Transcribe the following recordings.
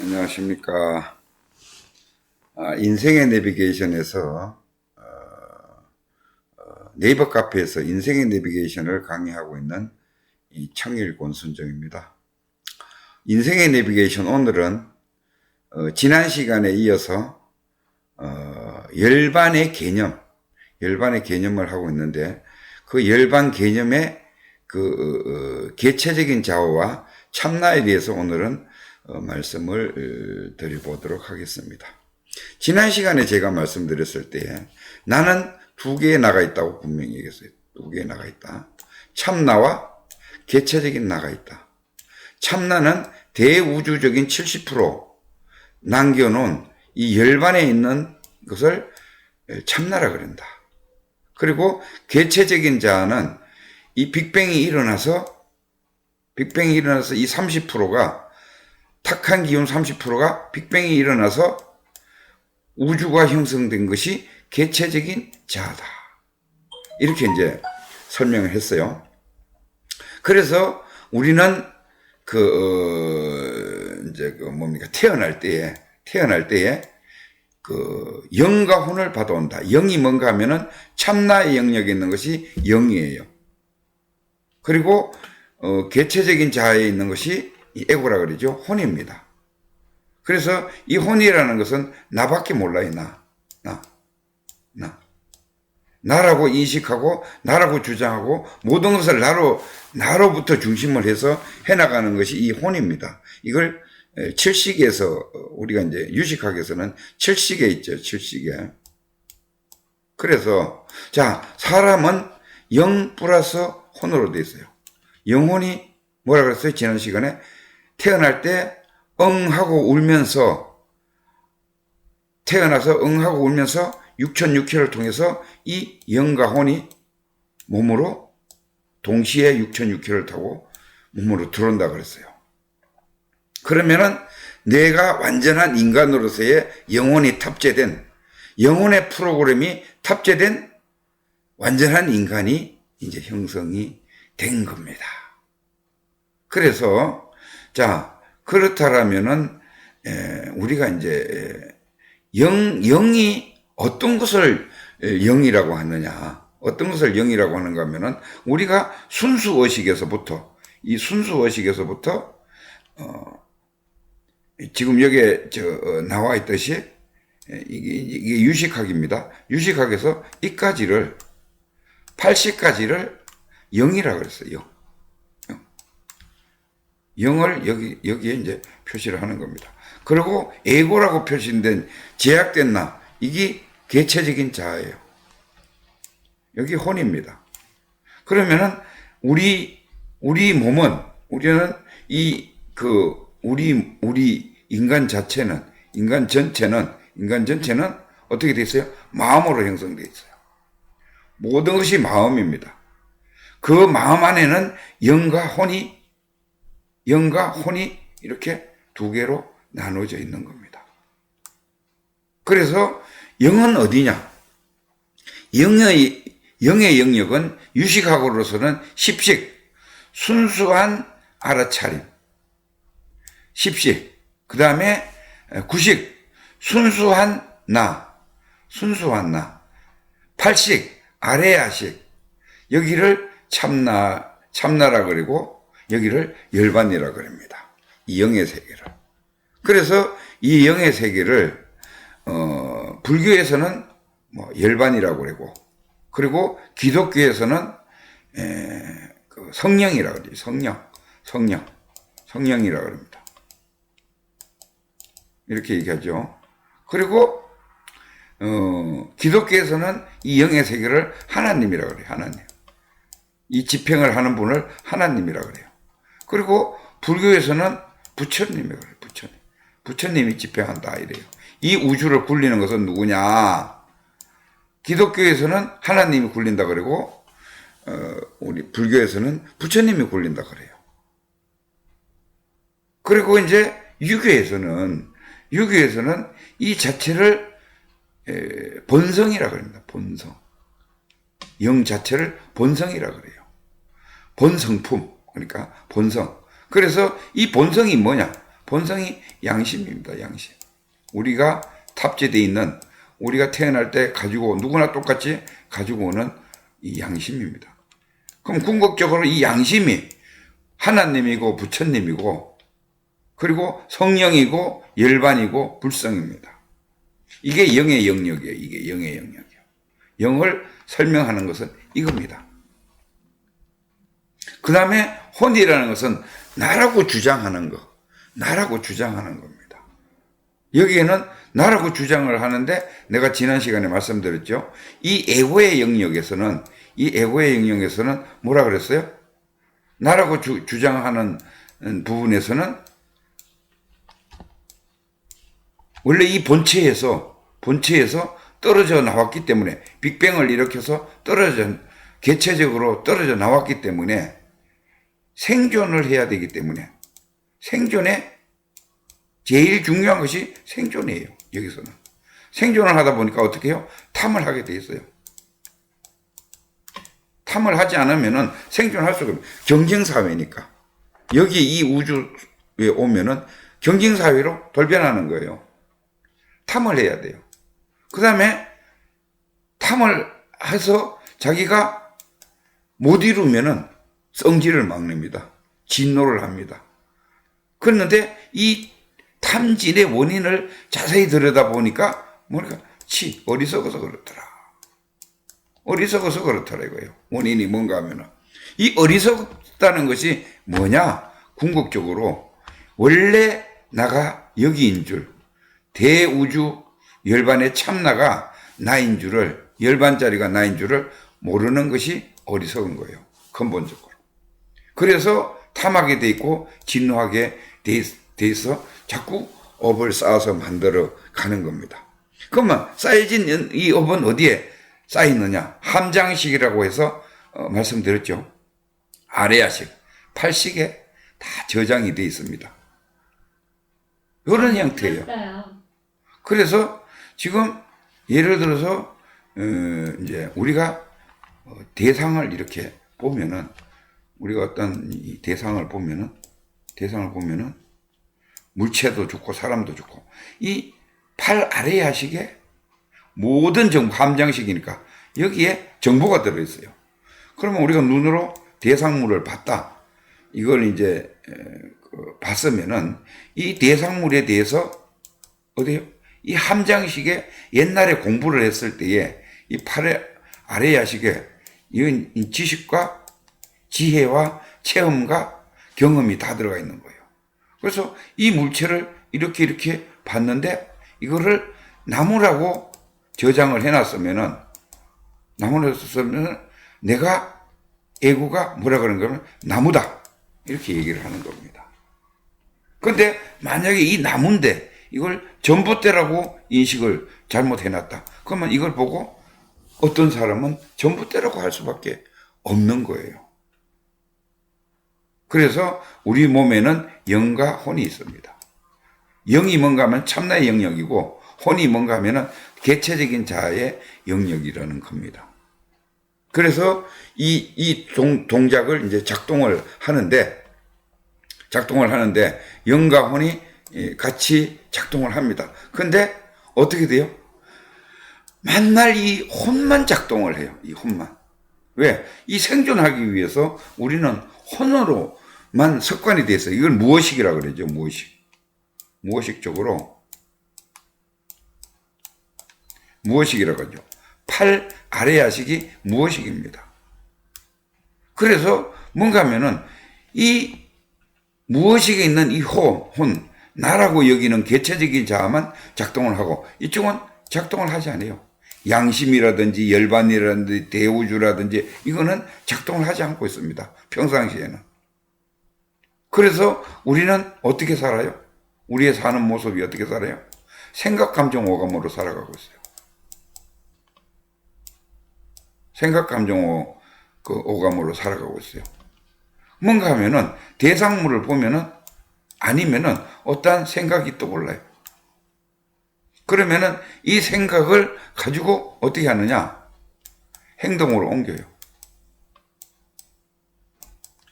안녕하십니까. 인생의 내비게이션에서 네이버 카페에서 인생의 내비게이션을 강의하고 있는 청일 권순정입니다. 인생의 내비게이션 오늘은 지난 시간에 이어서 열반의 개념을 하고 있는데, 그 열반 개념의 개체적인 좌우와 참나에 대해서 오늘은 말씀을 드려보도록 하겠습니다. 지난 시간에 제가 말씀드렸을 때 나는 두 개에 나가 있다고 분명히 얘기했어요. 두 개에 나가 있다. 참나와 개체적인 나가 있다. 참나는 대우주적인 70% 남겨놓은 이 열반에 있는 것을 참나라 그런다. 그리고 개체적인 자는 이 빅뱅이 일어나서 이 30%가 탁한 기운 30%가 빅뱅이 일어나서 우주가 형성된 것이 개체적인 자아다. 이렇게 이제 설명을 했어요. 그래서 우리는 태어날 때에 영과 혼을 받아온다. 영이 뭔가 하면은 참나의 영역에 있는 것이 영이에요. 그리고 개체적인 자아에 있는 것이 이 에고라 그러죠. 혼입니다. 그래서 이 혼이라는 것은 나밖에 몰라요. 나라고 인식하고 나라고 주장하고 모든 것을 나로부터 중심을 해서 해나가는 것이 이 혼입니다. 이걸 칠식에서 우리가 이제 유식학에서는 칠식에 있죠. 칠식에. 그래서 사람은 영 플러스 혼으로 되어 있어요. 영혼이 뭐라 그랬어요? 지난 시간에 태어날 때 응하고 울면서 태어나서 응하고 울면서 6,600혈을 통해서 이 영과 혼이 몸으로 동시에 6,600혈을 타고 몸으로 들어온다 그랬어요. 그러면은 내가 완전한 인간으로서의 영혼이 탑재된 영혼의 프로그램이 탑재된 완전한 인간이 이제 형성이 된 겁니다. 그래서 그렇다라면은 우리가 이제 영이 어떤 것을 영이라고 하느냐, 어떤 것을 영이라고 하는가 하면은 우리가 순수 의식에서부터 지금 여기에 나와 있듯이 이게 유식학입니다. 유식학에서 이까지를 80가지를 영이라고 그랬어요. 영을 여기에 이제 표시를 하는 겁니다. 그리고 에고라고 표시된 제약된 나, 이게 개체적인 자아예요. 여기 혼입니다. 그러면은 우리 몸은 우리는 우리 인간 전체는 어떻게 돼 있어요? 마음으로 형성되어 있어요. 모든 것이 마음입니다. 그 마음 안에는 영과 혼이 이렇게 두 개로 나눠져 있는 겁니다. 그래서 영은 어디냐? 영의 영역은 유식학으로서는 십식, 순수한 알아차림, 십식, 그 다음에 구식, 순수한 나, 팔식, 아래야식, 여기를 참나라 그리고 여기를 열반이라 그럽니다. 이 영의 세계를. 그래서 이 영의 세계를 불교에서는 열반이라고 그러고, 그리고 기독교에서는 성령이라 그러죠. 성령이라 그럽니다. 이렇게 얘기하죠. 그리고 기독교에서는 이 영의 세계를 하나님이라 그래요. 하나님. 이 집행을 하는 분을 하나님이라 그래요. 그리고 불교에서는 부처님이라고 그래요. 부처님이 집행한다 이래요. 이 우주를 굴리는 것은 누구냐? 기독교에서는 하나님이 굴린다 그러고 우리 불교에서는 부처님이 굴린다 그래요. 그리고 이제 유교에서는 이 자체를 본성이라 그럽니다. 본성. 영 자체를 본성이라 그래요. 본성품. 그러니까 본성. 그래서 이 본성이 뭐냐? 본성이 양심입니다. 양심. 우리가 탑재되어 있는, 우리가 태어날 때 가지고 누구나 똑같이 가지고 오는 이 양심입니다. 그럼 궁극적으로 이 양심이 하나님이고 부처님이고 그리고 성령이고 열반이고 불성입니다. 이게 영의 영역이에요. 이게 영의 영역이에요. 영을 설명하는 것은 이겁니다. 그 다음에 혼이라는 것은 나라고 주장하는 것, 나라고 주장하는 겁니다. 여기에는 나라고 주장을 하는데 내가 지난 시간에 말씀드렸죠. 이 에고의 영역에서는 뭐라 그랬어요? 나라고 주장하는 부분에서는 원래 이 본체에서 떨어져 나왔기 때문에 빅뱅을 일으켜서 개체적으로 떨어져 나왔기 때문에 생존을 해야 되기 때문에 생존에 제일 중요한 것이 생존이에요. 여기서는. 생존을 하다 보니까 어떻게 해요? 탐을 하게 돼 있어요. 탐을 하지 않으면은 생존할 수가 없어요. 경쟁사회니까. 여기 이 우주에 오면은 경쟁사회로 돌변하는 거예요. 탐을 해야 돼요. 그 다음에 탐을 해서 자기가 못 이루면은 성질을 막 냅니다. 진노를 합니다. 그런데 이 탐진의 원인을 자세히 들여다보니까 어리석어서 그렇더라. 어리석어서 그렇더라 이거예요. 원인이 뭔가 하면은. 이 어리석다는 것이 뭐냐? 궁극적으로 원래 나가 여기인 줄, 대우주 열반의 참나가 나인 줄을, 열반짜리가 나인 줄을 모르는 것이 어리석은 거예요. 근본적으로. 그래서 탐하게 돼 있고 진노하게 돼 있어 자꾸 업을 쌓아서 만들어 가는 겁니다. 그러면 쌓여진 이 업은 어디에 쌓이느냐? 함장식이라고 해서 말씀드렸죠. 아레아식, 팔식에 다 저장이 돼 있습니다. 이런 형태예요. 그래서 지금 예를 들어서 이제 우리가 대상을 이렇게 보면은, 우리가 어떤 이 대상을 보면은 물체도 좋고 사람도 좋고 이 팔 아래 야식에 모든 정보, 함장식이니까 여기에 정보가 들어있어요. 그러면 우리가 눈으로 대상물을 봤다. 이걸 이제 봤으면은 이 대상물에 대해서 어디요? 이 함장식에 옛날에 공부를 했을 때에 이 팔 아래 야식에 이건 지식과 지혜와 체험과 경험이 다 들어가 있는 거예요. 그래서 이 물체를 이렇게 봤는데 이거를 나무라고 저장을 해놨으면은, 내가 에고가 뭐라 그러는 거면 나무다 이렇게 얘기를 하는 겁니다. 근데 만약에 이 나무인데 이걸 전봇대라고 인식을 잘못해놨다. 그러면 이걸 보고 어떤 사람은 전봇대라고 할 수밖에 없는 거예요. 그래서 우리 몸에는 영과 혼이 있습니다. 영이 뭔가 하면 참나의 영역이고 혼이 뭔가 하면은 개체적인 자아의 영역이라는 겁니다. 그래서 이 동작을 이제 작동을 하는데 영과 혼이 같이 작동을 합니다. 근데 어떻게 돼요? 만날 이 혼만 작동을 해요. 이 혼만. 왜? 이 생존하기 위해서 우리는 혼으로만 습관이 돼 있어요. 이걸 무의식이라고 그러죠. 무의식이라고 하죠. 팔 아래 야식이 무의식입니다. 그래서 뭔가 하면은 이 무의식에 있는 이 혼, 나라고 여기는 개체적인 자아만 작동을 하고 이쪽은 작동을 하지 않아요. 양심이라든지 열반이라든지 대우주라든지 이거는 작동을 하지 않고 있습니다. 평상시에는. 그래서 우리는 어떻게 살아요? 우리의 사는 모습이 어떻게 살아요? 생각, 감정, 오감으로 살아가고 있어요. 생각, 감정, 오감으로 살아가고 있어요. 뭔가 하면은 대상물을 보면은 아니면은 어떠한 생각이 떠올라요. 그러면은 이 생각을 가지고 어떻게 하느냐? 행동으로 옮겨요.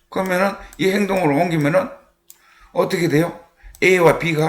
그러면은 이 행동으로 옮기면은 어떻게 돼요? A와 B가